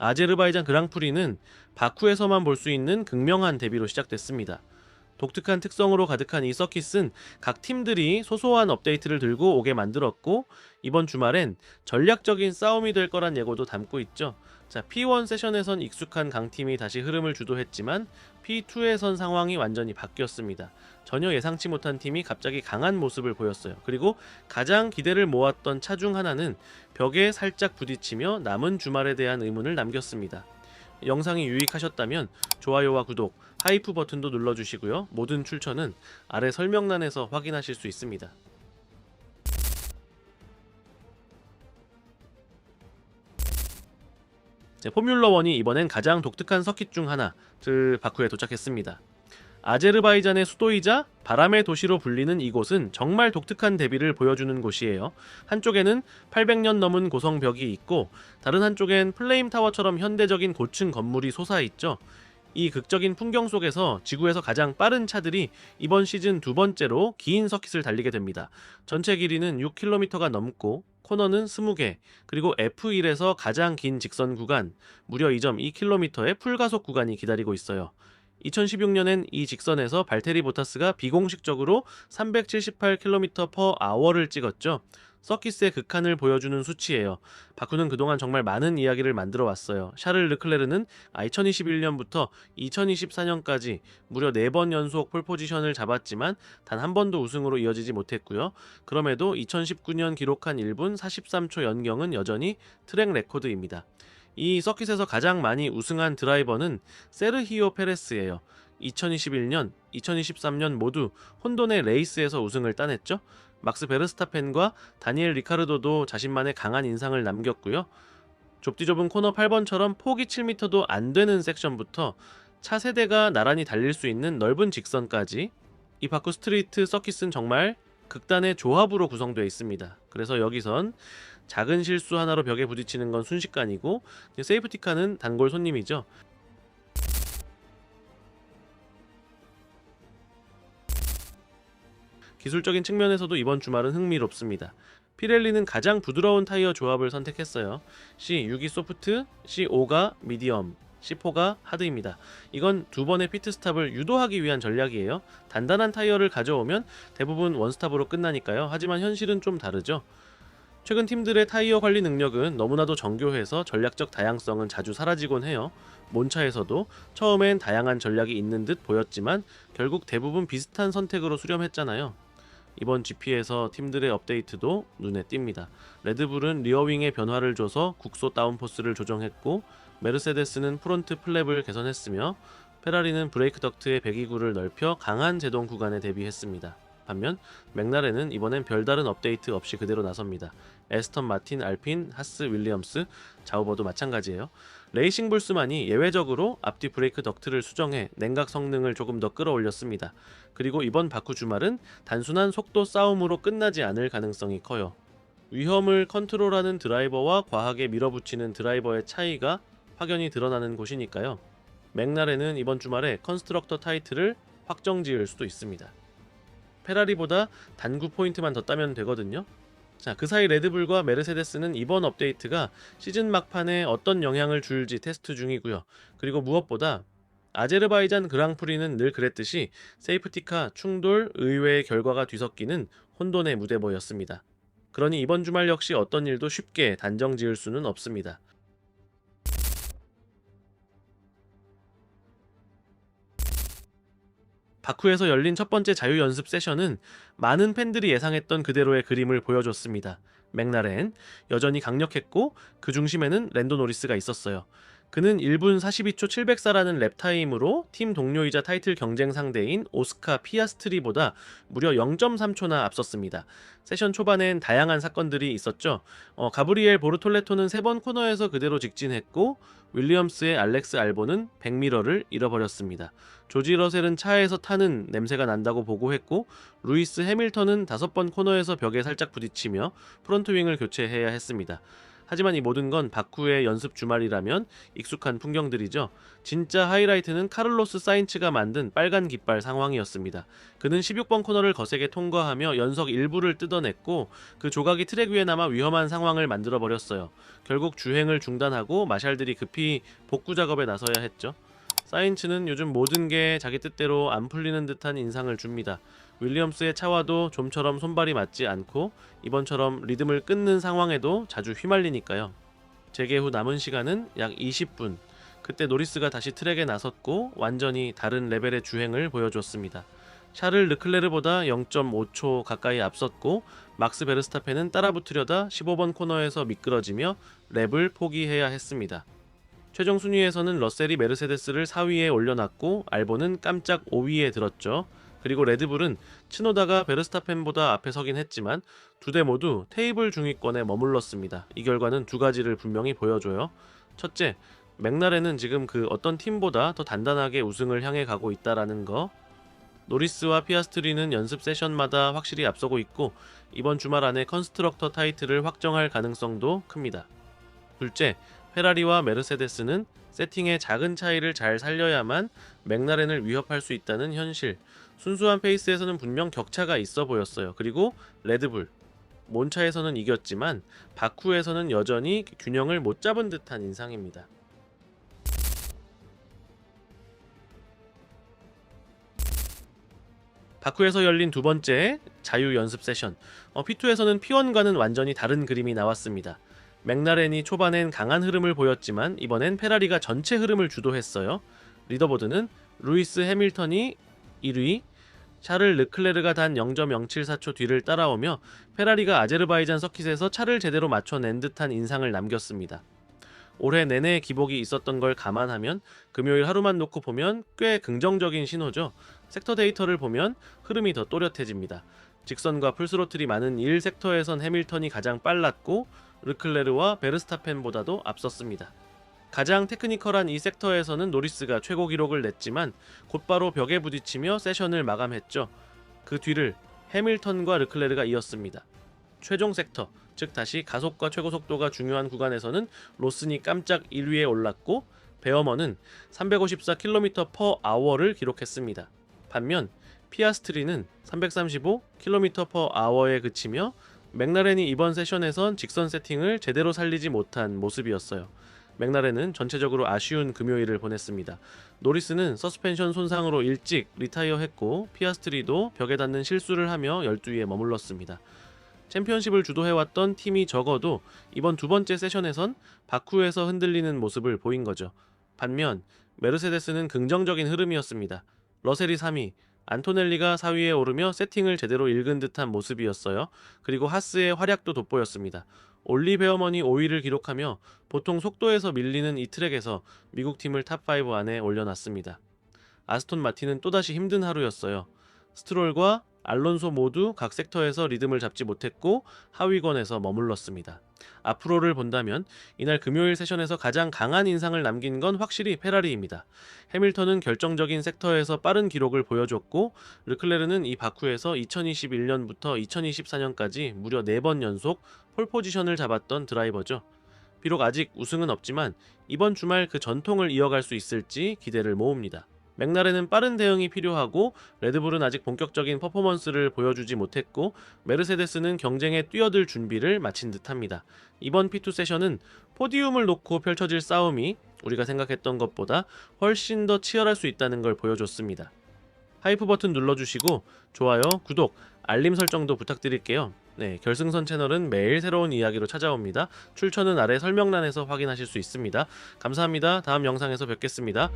아제르바이잔 그랑프리는 바쿠에서만 볼 수 있는 극명한 대비로 시작됐습니다. 독특한 특성으로 가득한 이 서킷은 각 팀들이 소소한 업데이트를 들고 오게 만들었고, 이번 주말엔 전략적인 싸움이 될 거란 예고도 담고 있죠. 자, P1 세션에선 익숙한 강팀이 다시 흐름을 주도했지만 P2에선 상황이 완전히 바뀌었습니다. 전혀 예상치 못한 팀이 갑자기 강한 모습을 보였어요. 그리고 가장 기대를 모았던 차 중 하나는 벽에 살짝 부딪히며 남은 주말에 대한 의문을 남겼습니다. 영상이 유익하셨다면 좋아요와 구독, 하이프 버튼도 눌러주시고요. 모든 출처는 아래 설명란에서 확인하실 수 있습니다. 포뮬러1이 이번엔 가장 독특한 서킷 중 하나, 바쿠에 도착했습니다. 아제르바이잔의 수도이자 바람의 도시로 불리는 이곳은 정말 독특한 대비를 보여주는 곳이에요. 한쪽에는 800년 넘은 고성벽이 있고, 다른 한쪽엔 플레임타워처럼 현대적인 고층 건물이 솟아있죠. 이 극적인 풍경 속에서 지구에서 가장 빠른 차들이 이번 시즌 두 번째로 긴 서킷을 달리게 됩니다. 전체 길이는 6km가 넘고 코너는 20개, 그리고 F1에서 가장 긴 직선 구간, 무려 2.2km의 풀가속 구간이 기다리고 있어요. 2016년엔 이 직선에서 발테리 보타스가 비공식적으로 378km/h를 찍었죠. 서킷의 극한을 보여주는 수치예요. 바쿠는 그동안 정말 많은 이야기를 만들어 왔어요. 샤를 르클레르는 2021년부터 2024년까지 무려 4번 연속 폴포지션을 잡았지만 단 한 번도 우승으로 이어지지 못했고요. 그럼에도 2019년 기록한 1분 43초 연경은 여전히 트랙 레코드입니다. 이 서킷에서 가장 많이 우승한 드라이버는 세르히오 페레스예요. 2021년, 2023년 모두 혼돈의 레이스에서 우승을 따냈죠. 막스 베르스타펜과 다니엘 리카르도도 자신만의 강한 인상을 남겼고요. 좁디 좁은 코너 8번처럼 폭이 7m도 안 되는 섹션부터 차 세대가 나란히 달릴 수 있는 넓은 직선까지, 이 바쿠 스트리트 서킷은 정말 극단의 조합으로 구성되어 있습니다. 그래서 여기선 작은 실수 하나로 벽에 부딪히는 건 순식간이고, 세이프티카는 단골 손님이죠. 기술적인 측면에서도 이번 주말은 흥미롭습니다. 피렐리는 가장 부드러운 타이어 조합을 선택했어요. C6이 소프트, C5가 미디엄, C4가 하드입니다. 이건 두 번의 피트스탑을 유도하기 위한 전략이에요. 단단한 타이어를 가져오면 대부분 원스탑으로 끝나니까요. 하지만 현실은 좀 다르죠. 최근 팀들의 타이어 관리 능력은 너무나도 정교해서 전략적 다양성은 자주 사라지곤 해요. 몬차에서도 처음엔 다양한 전략이 있는 듯 보였지만 결국 대부분 비슷한 선택으로 수렴했잖아요. 이번 GP에서 팀들의 업데이트도 눈에 띕니다. 레드불은 리어윙에 변화를 줘서 국소 다운포스를 조정했고, 메르세데스는 프론트 플랩을 개선했으며, 페라리는 브레이크 덕트의 배기구를 넓혀 강한 제동 구간에 대비했습니다. 반면 맥라렌은 이번엔 별다른 업데이트 없이 그대로 나섭니다. 에스턴 마틴, 알핀, 하스, 윌리엄스, 자우버도 마찬가지예요. 레이싱 불스만이 예외적으로 앞뒤 브레이크 덕트를 수정해 냉각 성능을 조금 더 끌어올렸습니다. 그리고 이번 바쿠 주말은 단순한 속도 싸움으로 끝나지 않을 가능성이 커요. 위험을 컨트롤하는 드라이버와 과하게 밀어붙이는 드라이버의 차이가 확연히 드러나는 곳이니까요. 맥라렌은 이번 주말에 컨스트럭터 타이틀을 확정지을 수도 있습니다. 페라리보다 단구 포인트만 더 따면 되거든요. 자, 그 사이 레드불과 메르세데스는 이번 업데이트가 시즌 막판에 어떤 영향을 줄지 테스트 중이고요. 그리고 무엇보다 아제르바이잔 그랑프리는 늘 그랬듯이 세이프티카, 충돌, 의외의 결과가 뒤섞이는 혼돈의 무대보였습니다. 그러니 이번 주말 역시 어떤 일도 쉽게 단정 지을 수는 없습니다. 바쿠에서 열린 첫 번째 자유 연습 세션은 많은 팬들이 예상했던 그대로의 그림을 보여줬습니다. 맥라렌, 여전히 강력했고 그 중심에는 랜도 노리스가 있었어요. 그는 1분 42초 704라는 랩타임으로 팀 동료이자 타이틀 경쟁 상대인 오스카 피아스트리보다 무려 0.3초나 앞섰습니다. 세션 초반엔 다양한 사건들이 있었죠. 가브리엘 보르톨레토는 3번 코너에서 그대로 직진했고, 윌리엄스의 알렉스 알보는 백미러를 잃어버렸습니다. 조지 러셀은 차에서 타는 냄새가 난다고 보고했고, 루이스 해밀턴은 5번 코너에서 벽에 살짝 부딪히며 프론트 윙을 교체해야 했습니다. 하지만 이 모든 건 바쿠의 연습 주말이라면 익숙한 풍경들이죠. 진짜 하이라이트는 카를로스 사인츠가 만든 빨간 깃발 상황이었습니다. 그는 16번 코너를 거세게 통과하며 연석 일부를 뜯어냈고 그 조각이 트랙 위에 남아 위험한 상황을 만들어버렸어요. 결국 주행을 중단하고 마샬들이 급히 복구 작업에 나서야 했죠. 사인츠는 요즘 모든 게 자기 뜻대로 안 풀리는 듯한 인상을 줍니다. 윌리엄스의 차와도 좀처럼 손발이 맞지 않고 이번처럼 리듬을 끊는 상황에도 자주 휘말리니까요. 재개 후 남은 시간은 약 20분. 그때 노리스가 다시 트랙에 나섰고 완전히 다른 레벨의 주행을 보여줬습니다. 샤를 르클레르보다 0.5초 가까이 앞섰고 막스 베르스타펜은 따라붙으려다 15번 코너에서 미끄러지며 랩을 포기해야 했습니다. 최종 순위에서는 러셀이 메르세데스를 4위에 올려놨고 알본은 깜짝 5위에 들었죠. 그리고 레드불은 츠노다가 베르스타펜보다 앞에 서긴 했지만 두 대 모두 테이블 중위권에 머물렀습니다. 이 결과는 두 가지를 분명히 보여줘요. 첫째, 맥라렌은 지금 그 어떤 팀보다 더 단단하게 우승을 향해 가고 있다라는 거. 노리스와 피아스트리는 연습 세션마다 확실히 앞서고 있고 이번 주말 안에 컨스트럭터 타이틀을 확정할 가능성도 큽니다. 둘째, 페라리와 메르세데스는 세팅의 작은 차이를 잘 살려야만 맥라렌을 위협할 수 있다는 현실. 순수한 페이스에서는 분명 격차가 있어 보였어요. 그리고 레드불, 몬차에서는 이겼지만 바쿠에서는 여전히 균형을 못 잡은 듯한 인상입니다. 바쿠에서 열린 두 번째 자유 연습 세션. P2에서는 P1과는 완전히 다른 그림이 나왔습니다. 맥라렌이 초반엔 강한 흐름을 보였지만 이번엔 페라리가 전체 흐름을 주도했어요. 리더보드는 루이스 해밀턴이 1위, 샤를 르클레르가 단 0.074초 뒤를 따라오며 페라리가 아제르바이잔 서킷에서 차를 제대로 맞춰낸 듯한 인상을 남겼습니다. 올해 내내 기복이 있었던 걸 감안하면 금요일 하루만 놓고 보면 꽤 긍정적인 신호죠. 섹터 데이터를 보면 흐름이 더 또렷해집니다. 직선과 풀스로틀이 많은 1섹터에선 해밀턴이 가장 빨랐고 르클레르와 베르스타펜보다도 앞섰습니다. 가장 테크니컬한 이 섹터에서는 노리스가 최고 기록을 냈지만 곧바로 벽에 부딪히며 세션을 마감했죠. 그 뒤를 해밀턴과 르클레르가 이었습니다. 최종 섹터, 즉 다시 가속과 최고 속도가 중요한 구간에서는 로슨이 깜짝 1위에 올랐고 베어먼은 354km/h를 기록했습니다. 반면 피아스트리는 335km/h에 그치며 맥라렌이 이번 세션에선 직선 세팅을 제대로 살리지 못한 모습이었어요. 맥라렌은 전체적으로 아쉬운 금요일을 보냈습니다. 노리스는 서스펜션 손상으로 일찍 리타이어했고 피아스트리도 벽에 닿는 실수를 하며 12위에 머물렀습니다. 챔피언십을 주도해왔던 팀이 적어도 이번 두 번째 세션에선 바쿠에서 흔들리는 모습을 보인 거죠. 반면 메르세데스는 긍정적인 흐름이었습니다. 러셀이 3위, 안토넬리가 4위에 오르며 세팅을 제대로 읽은 듯한 모습이었어요. 그리고 하스의 활약도 돋보였습니다. 올리 베어먼이 5위를 기록하며 보통 속도에서 밀리는 이 트랙에서 미국 팀을 탑5 안에 올려놨습니다. 아스톤 마틴은 또다시 힘든 하루였어요. 스트롤과 알론소 모두 각 섹터에서 리듬을 잡지 못했고 하위권에서 머물렀습니다. 앞으로를 본다면 이날 금요일 세션에서 가장 강한 인상을 남긴 건 확실히 페라리입니다. 해밀턴은 결정적인 섹터에서 빠른 기록을 보여줬고 르클레르는 이 바쿠에서 2021년부터 2024년까지 무려 4번 연속 폴포지션을 잡았던 드라이버죠. 비록 아직 우승은 없지만 이번 주말 그 전통을 이어갈 수 있을지 기대를 모읍니다. 맥라렌은 빠른 대응이 필요하고 레드불은 아직 본격적인 퍼포먼스를 보여주지 못했고 메르세데스는 경쟁에 뛰어들 준비를 마친 듯합니다. 이번 P2 세션은 포디움을 놓고 펼쳐질 싸움이 우리가 생각했던 것보다 훨씬 더 치열할 수 있다는 걸 보여줬습니다. 하이프 버튼 눌러주시고 좋아요, 구독, 알림 설정도 부탁드릴게요. 네, 결승선 채널은 매일 새로운 이야기로 찾아옵니다. 출처는 아래 설명란에서 확인하실 수 있습니다. 감사합니다. 다음 영상에서 뵙겠습니다.